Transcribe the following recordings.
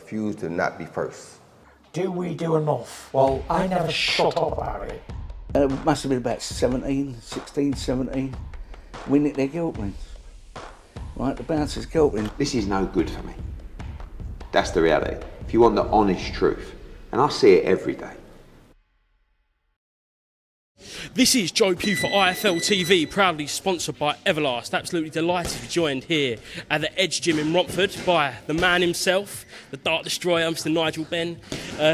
refuse to not be first. Do we do enough? Well, I never shut up about it. It must have been about 16, 17. We nicked their guilt rings. Right, the bouncer's guilt ring. This is no good for me. That's the reality. If you want the honest truth, and I see it every day. This is Joe Pugh for IFL TV, proudly sponsored by Everlast. Absolutely delighted to be joined here at the Edge Gym in Romford by the man himself, the Dart Destroyer, Mr. Nigel Benn.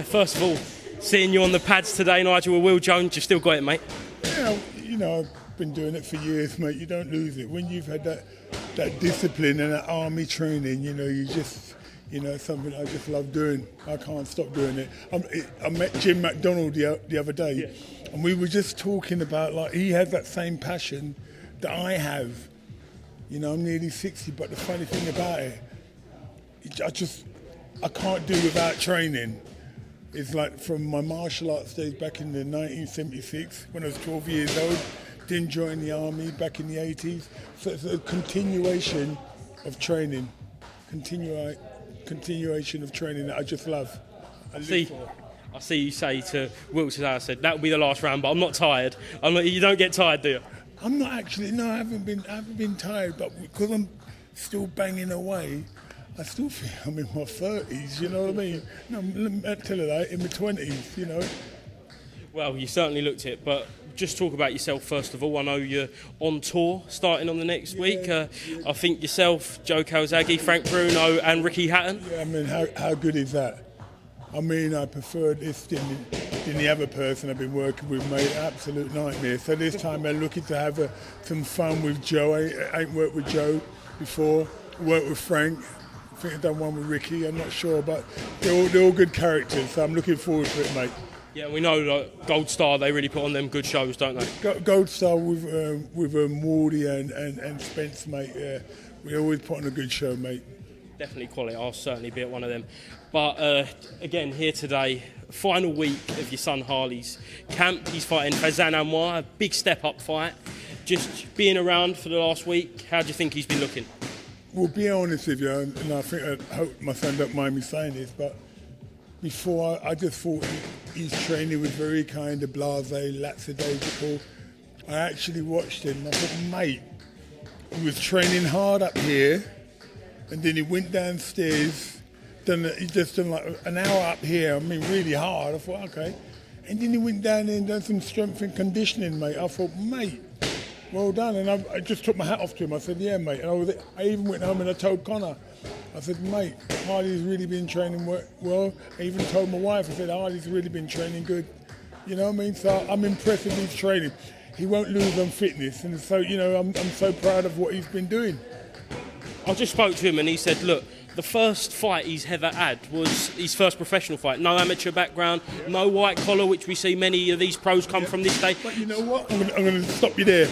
First of all, seeing you on the pads today, Nigel, with Will Jones, you've still got it, mate? Yeah, you know, I've been doing it for years, mate. You don't lose it. When you've had that discipline and that army training, you know, you just... You know, it's something I just love doing. I can't stop doing it. I met Jim McDonald the other day, and we were just talking about, like, he has that same passion that I have. You know, I'm nearly 60, but the funny thing about it, I can't do without training. It's like from my martial arts days back in the 1976, when I was 12 years old, didn't join the army back in the 80s. So it's a continuation of training. Continuation of training that I just love. I see you say to Will today, I said, that'll be the last round, but I'm not tired. You don't get tired, do you? I'm not actually, no, I haven't been tired, but because I'm still banging away, I still feel I'm in my 30s, you know what I mean? No, let me tell you that, in my 20s, you know. Well, you certainly looked it, but just talk about yourself first of all. I know you're on tour starting on the next week. I think yourself, Joe Calzaghe, Frank Bruno and Ricky Hatton. Yeah, I mean, how good is that? I mean, I prefer this than the other person I've been working with, mate. Absolute nightmare. So this time I'm looking to have some fun with Joe. I ain't worked with Joe before. Worked with Frank. I think I've done one with Ricky. I'm not sure, but they're all good characters. So I'm looking forward to it, mate. Yeah, we know like Gold Star, they really put on them good shows, don't they? Gold Star with Wardy and Spence, mate. Yeah, we always put on a good show, mate. Definitely quality. I'll certainly be at one of them. But again, here today, final week of your son Harley's camp. He's fighting Fazan Amour, a big step-up fight. Just being around for the last week, how do you think he's been looking? Well, be honest with you, and I hope my son don't mind me saying this, but before I just thought his training was very kind of blasé, lackadaisical. I actually watched him and I thought, mate, he was training hard up here and then he went downstairs, he just done like an hour up here, I mean really hard. I thought, okay. And then he went down there and done some strength and conditioning, mate. I thought, mate, well done. And I just took my hat off to him. I said, yeah, mate. And I even went home and I told Conor, I said, mate, Harley's really been training well. I even told my wife, I said, Harley's really been training good. You know what I mean? So I'm impressed with his training. He won't lose on fitness. And so, you know, I'm so proud of what he's been doing. I just spoke to him and he said, look, the first fight he's ever had was his first professional fight. No amateur background, no white collar, which we see many of these pros come from this day. But you know what? I'm going to stop you there.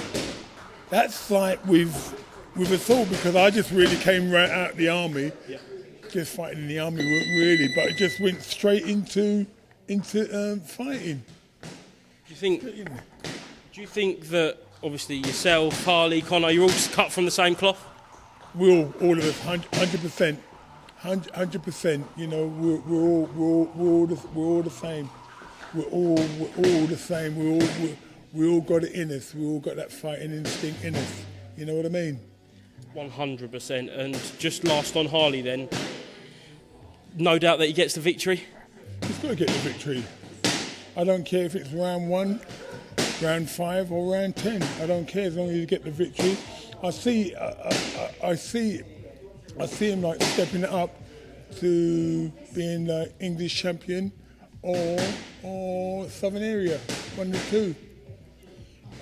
That's like with us all, because I just really came right out of the army. Yeah. Just fighting in the army, really, but it just went straight into fighting. Do you think that obviously yourself, Harley, Conor, you're all cut from the same cloth? All of us, 100%, 100%. You know, we're all the same. We're all the same. We all got it in us. We all got that fighting instinct in us. You know what I mean? 100%. And just last on Harley then, no doubt that he gets the victory? He's got to get the victory. I don't care if it's round 1, round 5 or round 10. I don't care as long as you get the victory. I see him like stepping it up to being the English champion or Southern Area, one of the two.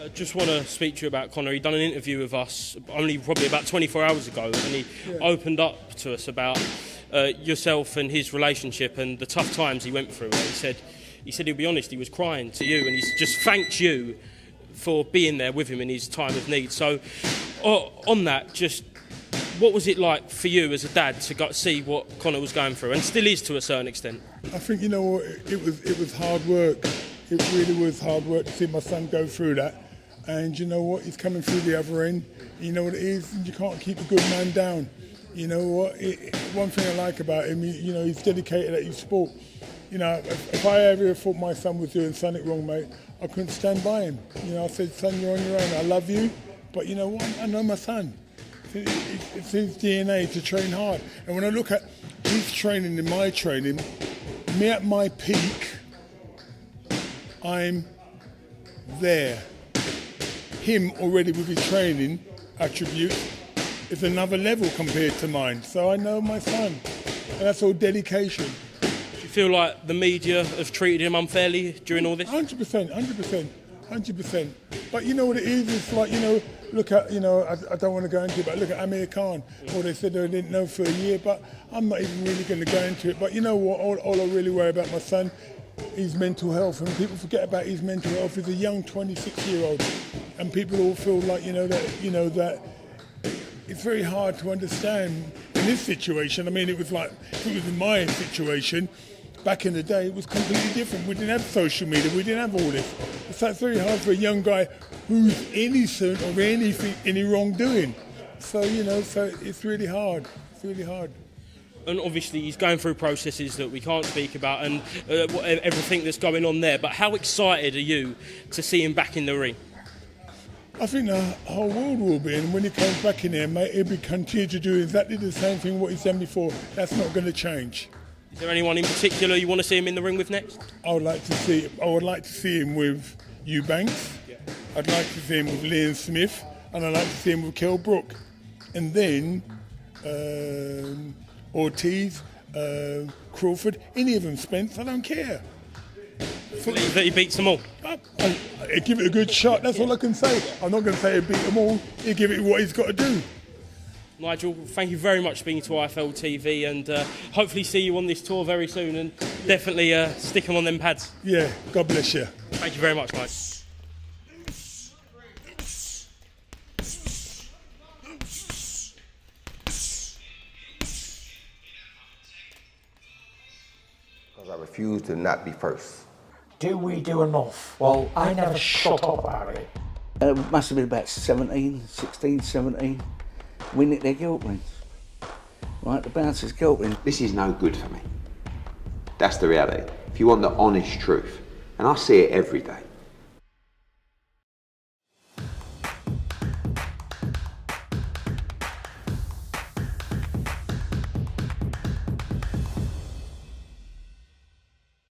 I just want to speak to you about Conor. He done an interview with us only probably about 24 hours ago, and he opened up to us about yourself and his relationship and the tough times he went through. He said he'll be honest, he was crying to you, and he's just thanked you for being there with him in his time of need. So on that, just what was it like for you as a dad to see what Conor was going through, and still is to a certain extent? I think, you know what, it was hard work. It really was hard work to see my son go through that. And you know what, he's coming through the other end. You know what it is, you can't keep a good man down. You know what? One thing I like about him, he's dedicated at his sport. You know, if I ever thought my son was doing something wrong, mate, I couldn't stand by him. You know, I said, son, you're on your own. I love you, but you know what? I know my son. It's his DNA to train hard. And when I look at his training and my training, me at my peak, I'm there. Him already with his training attributes is another level compared to mine. So I know my son, and that's all dedication. Do you feel like the media have treated him unfairly during all this? 100%. But you know what it is? It's like, look at, I don't want to go into it, but look at Amir Khan. Or they said they didn't know for a year, but I'm not even really going to go into it. But you know what? All I really worry about my son, his mental health. And people forget about his mental health. He's a young 26-year-old. And people all feel like, that it's very hard to understand in this situation. I mean, it was like, if it was in my situation, back in the day, it was completely different. We didn't have social media, we didn't have all this. So it's very hard for a young guy who's innocent of any wrongdoing. So, so it's really hard. It's really hard. And obviously he's going through processes that we can't speak about and everything that's going on there. But how excited are you to see him back in the ring? I think the whole world will be, and when he comes back in there, mate, he'll be continue to do exactly the same thing what he's done before. That's not going to change. Is there anyone in particular you want to see him in the ring with next? I would like to see him with Eubanks. Yeah. I'd like to see him with Liam Smith, and I'd like to see him with Kell Brook, and then Ortiz, Crawford, any of them, Spence. I don't care. That he beats them all. He'll give it a good shot. That's all I can say. I'm not going to say he'll beat them all. He'll give it what he's got to do. Nigel, thank you very much for being to IFL TV, and hopefully see you on this tour very soon, and definitely stick them on them pads. Yeah, God bless you. Thank you very much, mate. Because I refuse to not be first. Do we do enough? Well, I never shut up about it. It must have been about 17. We nicked their guilt rings. Right, the bouncer's guilt ring. This is no good for me. That's the reality. If you want the honest truth, and I see it every day,